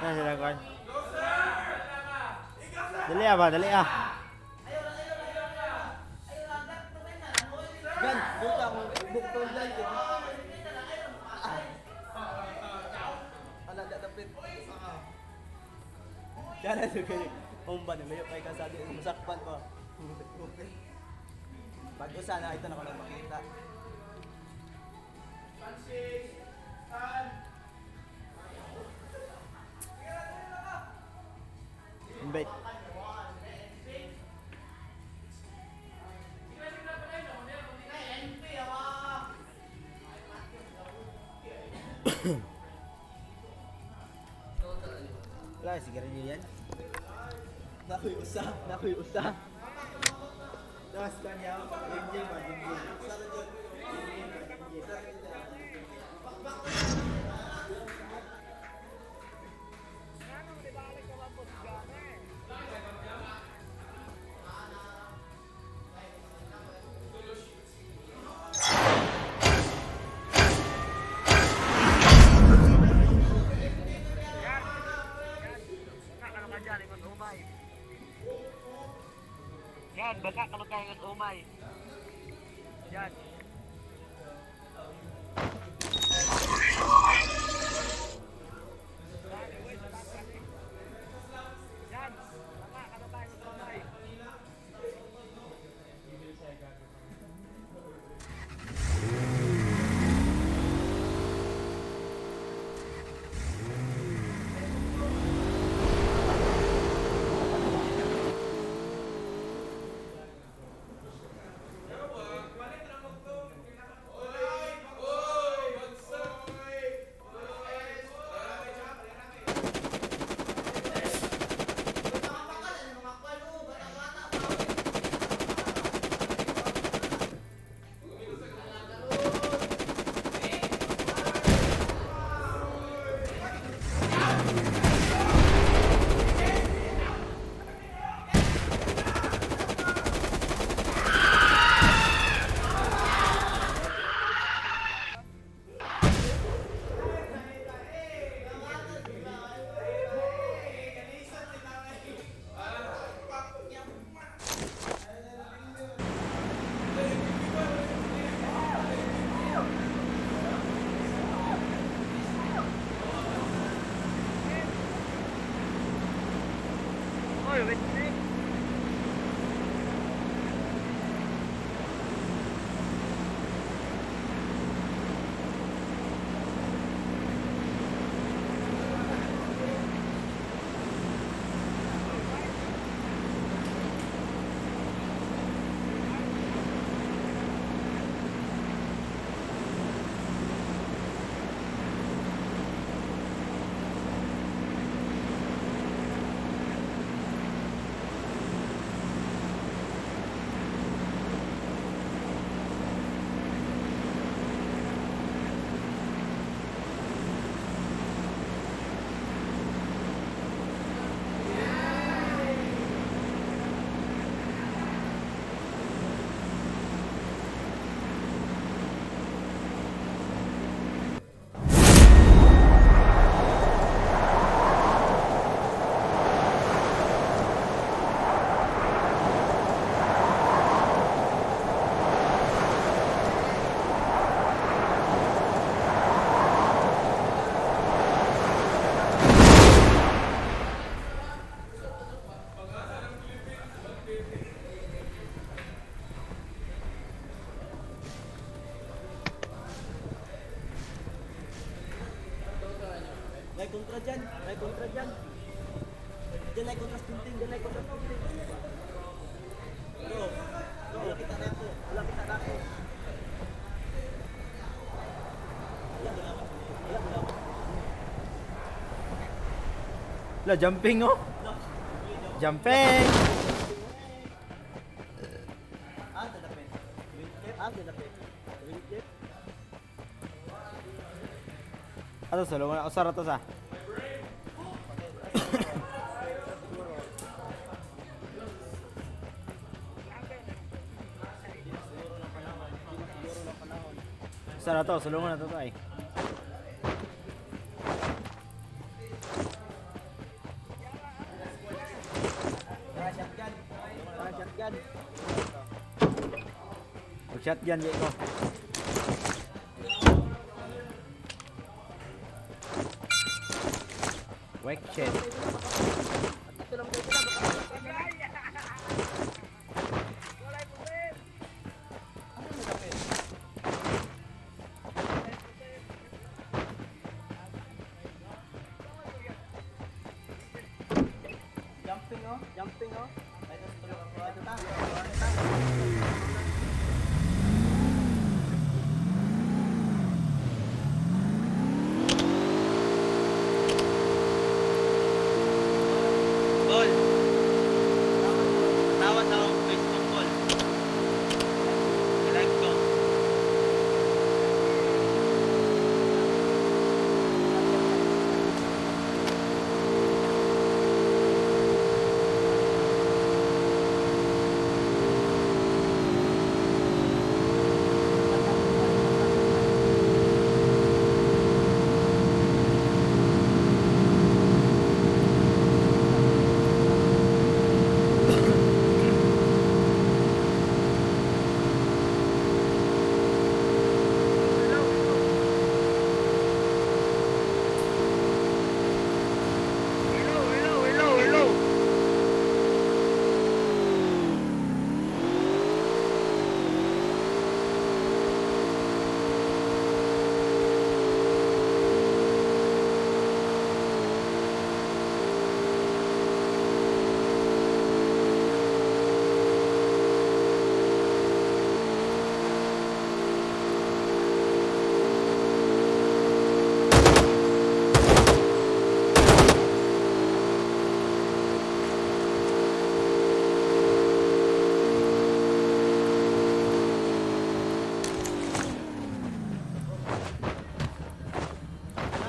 Yan sila kuan. Dali ba, dali ah. Gan, buka mo, bukto lang yun. Ala, datapit. Diyan na doon kayo. Umba na, mayo kay kasali. Masakpan ko. Pag-usa na, ito na ko lang makita. Invite. Wala, sigarilyo yan. Nakuy usa, nakuy usa. Tapos kanya, Jim, Yan, baka kamagkain ng umay. Yan. Yan, baka kamagkain ng umay. Oy, wait. May kontra dyan, may kontra dyan. Diyan ay kontra stunting, diyan ay kontra stunting. Wala kita na ako, wala kita na ako. La, jumping oh. Jumping. Dalapit. Wingtip, dalapit. Wingtip. Ato sa lugar ako sa to sa. Sa to, sulungan na to ay. dyan. Mag-shot dyan, Jeko. Wake shit. Ito lang tayo sila. Walay putin! Ano yung kapit? Jumping oh. Jumping oh. Ito ta. Call. Tawad sa akong Facebook call. I-like ko. Hello!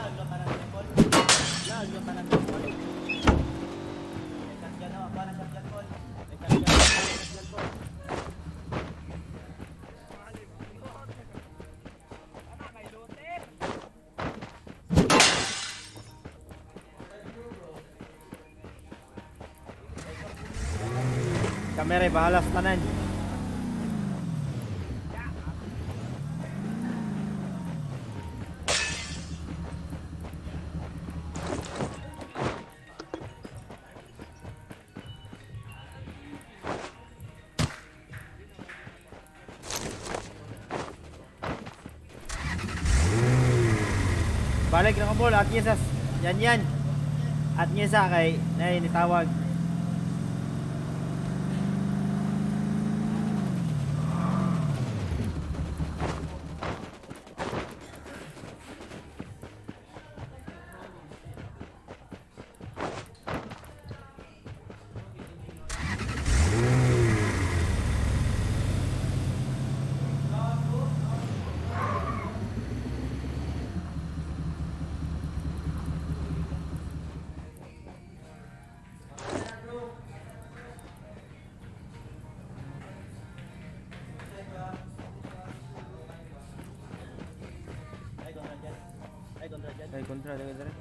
Lalo pa ng temple. Lalo pa ng temple. May shotgun oh. Kuha ng shotgun call. May shotgun call. Kamera, bahalas tanan. Balik na kabol, at nyesas. Yan. At nyesa kay nitawag. Ay, kontra dyan. Ay, kontra, dali.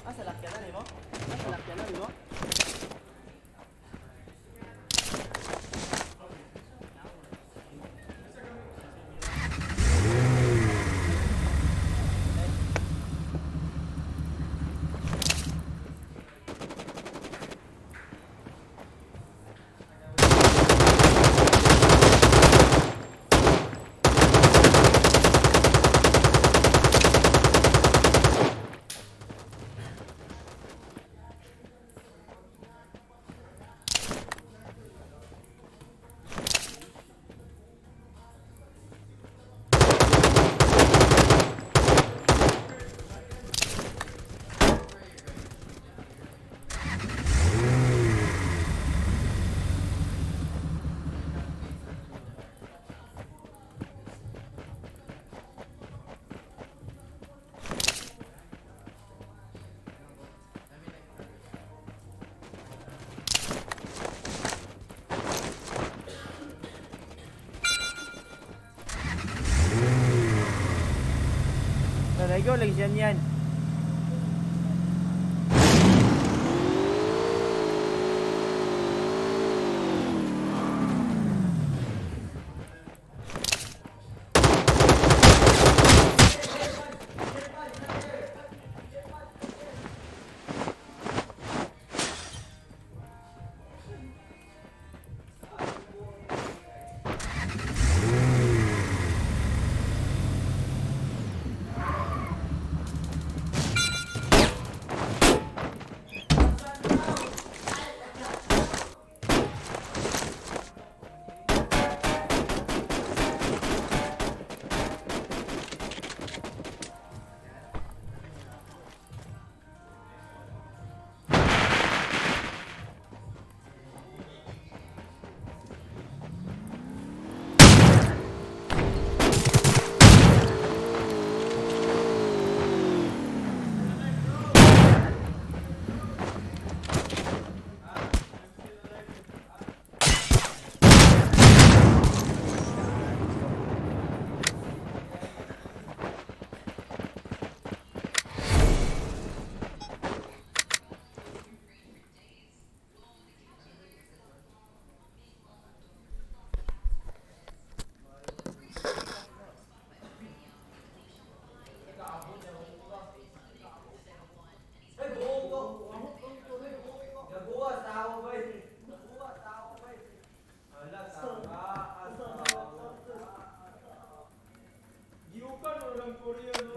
Ah, sa lakyan na, mo? Ah, sa lakyan na, mo? Ikaw lang yan. Giukan orang Korea no.